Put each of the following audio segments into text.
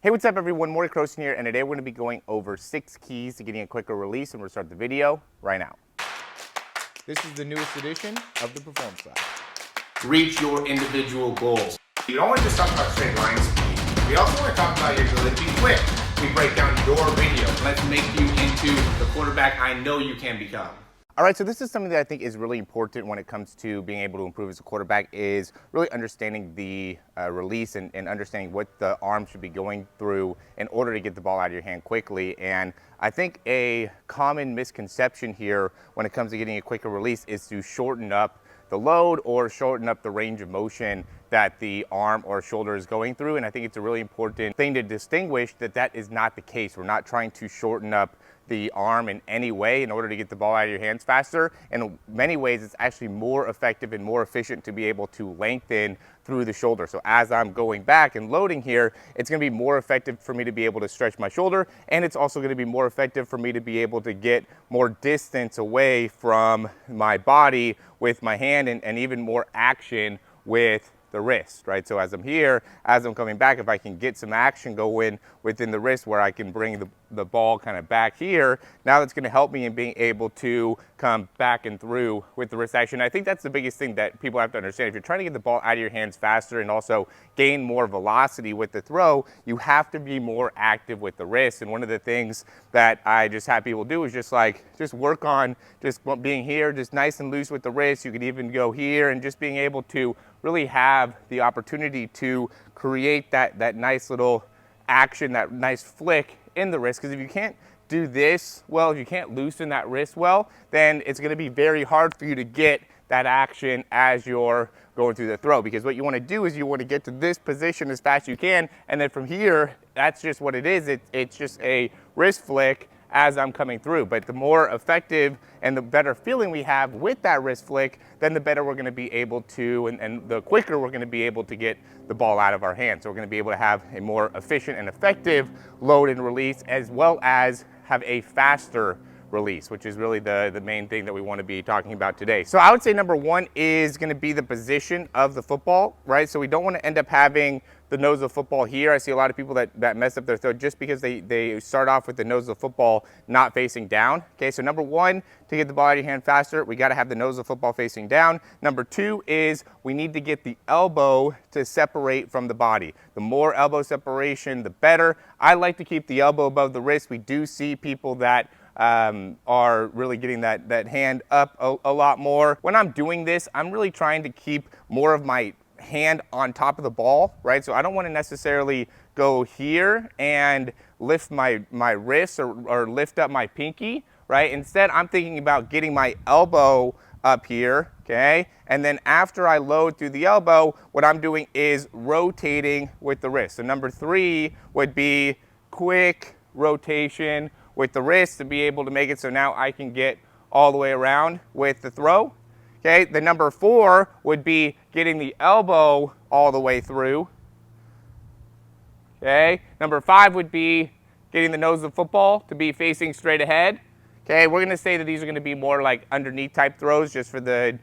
Hey, what's up everyone, Maury Croson here, and today we're going to be going over 6 keys to getting a quicker release, and we're going to start the video right now. This is the newest edition of the Performance Lab. Reach your individual goals. You don't want to just talk about straight line speed. We also want to talk about your ability to be quick. We break down your video. Let's make you into the quarterback I know you can become. All right, so this is something that I think is really important when it comes to being able to improve as a quarterback, is really understanding the release and understanding what the arm should be going through in order to get the ball out of your hand quickly. And I think a common misconception here when it comes to getting a quicker release is to shorten up the load or shorten up the range of motion that the arm or shoulder is going through. And I think it's a really important thing to distinguish that that is not the case. We're not trying to shorten up the arm in any way in order to get the ball out of your hands faster. In many ways, it's actually more effective and more efficient to be able to lengthen through the shoulder. So as I'm going back and loading here, it's going to be more effective for me to be able to stretch my shoulder, and it's also going to be more effective for me to be able to get more distance away from my body with my hand, and even more action with the wrist, right? So as I'm here, as I'm coming back, if I can get some action going within the wrist where I can bring the ball kind of back here, now that's going to help me in being able to come back and through with the wrist action. I think that's the biggest thing that people have to understand. If you're trying to get the ball out of your hands faster and also gain more velocity with the throw, you have to be more active with the wrist. And one of the things that I just have people do is just work on just being here, just nice and loose with the wrist. You could even go here and just being able to really have the opportunity to create that nice little action, that nice flick in the wrist. Because if you can't do this well, if you can't loosen that wrist well, then it's going to be very hard for you to get that action as you're going through the throw. Because what you want to do is you want to get to this position as fast as you can, and then from here, that's just what it is. It's just a wrist flick as I'm coming through. But the more effective and the better feeling we have with that wrist flick, then the better we're going to be able to, and the quicker we're going to be able to get the ball out of our hands. So we're going to be able to have a more efficient and effective load and release, as well as have a faster release, which is really the main thing that we want to be talking about today. So I would say number one is going to be the position of the football, right? So we don't want to end up having the nose of football here. I see a lot of people that mess up their throw just because they start off with the nose of football not facing down. Okay, so number one, to get the ball out of your hand faster, we got to have the nose of football facing down. Number two is we need to get the elbow to separate from the body. The more elbow separation, the better. I like to keep the elbow above the wrist. We do see people that are really getting that hand up a lot more. When I'm doing this, I'm really trying to keep more of my hand on top of the ball, right? So I don't want to necessarily go here and lift my wrist or lift up my pinky, right? Instead, I'm thinking about getting my elbow up here, okay? And then after I load through the elbow, what I'm doing is rotating with the wrist. So number three would be quick rotation with the wrist to be able to make it so now I can get all the way around with the throw. Okay, the number four would be getting the elbow all the way through. Okay, number five would be getting the nose of the football to be facing straight ahead. Okay, we're going to say that these are going to be more like underneath type throws just for the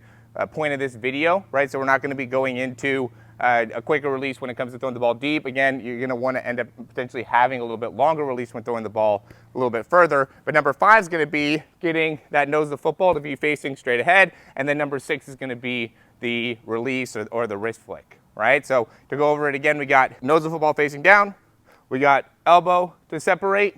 point of this video, right? So we're not going to be going into a quicker release when it comes to throwing the ball deep. Again, you're going to want to end up potentially having a little bit longer release when throwing the ball a little bit further. But number five is going to be getting that nose of the football to be facing straight ahead. And then number six is going to be the release or the wrist flick, right? So to go over it again, we got nose of the football facing down. We got elbow to separate.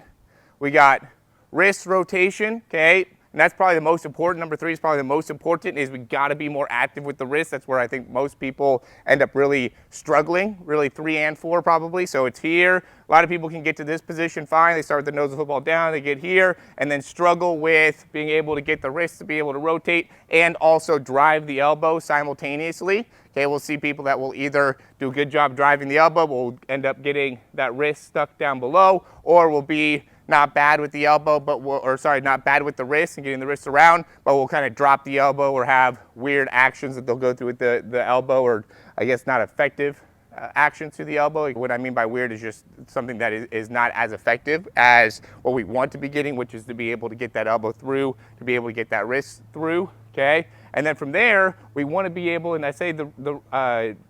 We got wrist rotation, okay? And that's probably the most important. Number three is probably the most important, is we got to be more active with the wrist. That's where I think most people end up really struggling, really 3 and 4 probably. So it's here. A lot of people can get to this position fine. They start with the nose of the football down, they get here, and then struggle with being able to get the wrist to be able to rotate and also drive the elbow simultaneously. Okay, we'll see people that will either do a good job driving the elbow, will end up getting that wrist stuck down below, or will be not bad with the elbow, not bad with the wrist and getting the wrist around, but we'll kind of drop the elbow or have weird actions that they'll go through with the elbow, or I guess not effective actions to the elbow. What I mean by weird is just something that is not as effective as what we want to be getting, which is to be able to get that elbow through, to be able to get that wrist through, okay? And then from there, we want to be able, and I say the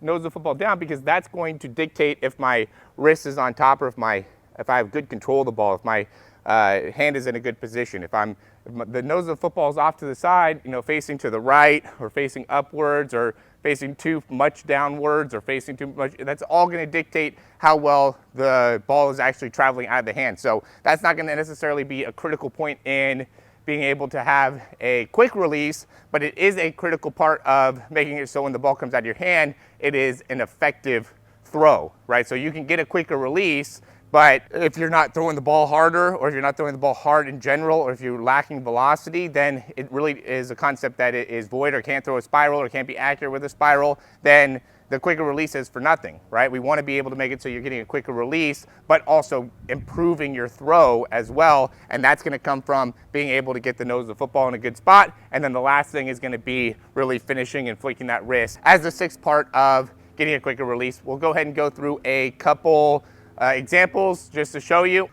nose of the football down because that's going to dictate if my wrist is on top or if I have good control of the ball, if my hand is in a good position. If the nose of the football is off to the side, facing to the right or facing upwards or facing too much downwards or facing too much, that's all going to dictate how well the ball is actually traveling out of the hand. So that's not going to necessarily be a critical point in being able to have a quick release, but it is a critical part of making it so when the ball comes out of your hand, it is an effective throw, right? So you can get a quicker release, but if you're not throwing the ball harder, or if you're not throwing the ball hard in general, or if you're lacking velocity, then it really is a concept that it is void or can't throw a spiral or can't be accurate with a spiral, then the quicker release is for nothing, right? We want to be able to make it so you're getting a quicker release, but also improving your throw as well. And that's going to come from being able to get the nose of the football in a good spot. And then the last thing is going to be really finishing and flicking that wrist. As the sixth part of getting a quicker release, we'll go ahead and go through a couple examples just to show you.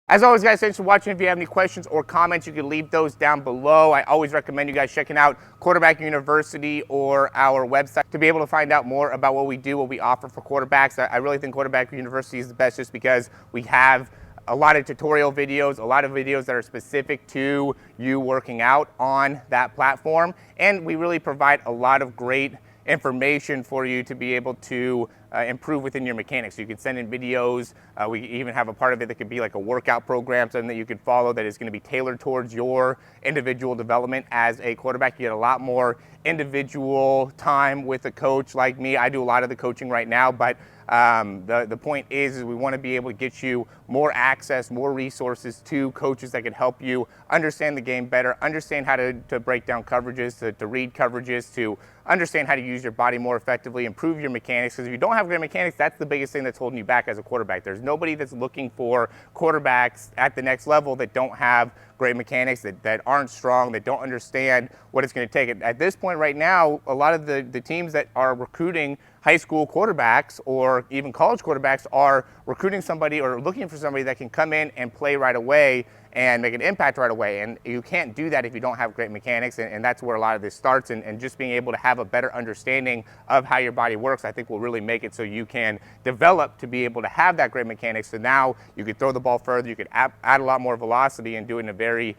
As always, guys, thanks for watching. If you have any questions or comments, you can leave those down below. I always recommend you guys checking out Quarterback University or our website to be able to find out more about what we do, what we offer for quarterbacks. I really think Quarterback University is the best just because we have a lot of tutorial videos, a lot of videos that are specific to you working out on that platform. And we really provide a lot of great information for you to be able to improve within your mechanics. So you can send in videos. We even have a part of it that could be like a workout program, something that you could follow that is going to be tailored towards your individual development as a quarterback. You get a lot more individual time with a coach like me. I do a lot of the coaching right now, but the point is we want to be able to get you more access, more resources to coaches that can help you understand the game better, understand how to break down coverages, to read coverages, to understand how to use your body more effectively, improve your mechanics. Because if you don't have great mechanics, that's the biggest thing that's holding you back as a quarterback. There's nobody that's looking for quarterbacks at the next level that don't have great mechanics, that aren't strong, that don't understand what it's going to take. At this point right now, a lot of the teams that are recruiting high school quarterbacks or even college quarterbacks are recruiting somebody or looking for somebody that can come in and play right away and make an impact right away. And you can't do that if you don't have great mechanics, and that's where a lot of this starts. And just being able to have a better understanding of how your body works, I think will really make it so you can develop to be able to have that great mechanics. So now you could throw the ball further, you could add a lot more velocity and do it in a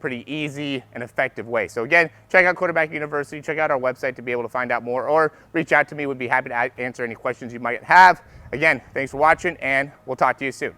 pretty easy and effective way. So again, check out Quarterback University, check out our website to be able to find out more, or reach out to me. Would be happy to answer any questions you might have. Again, thanks for watching, and we'll talk to you soon.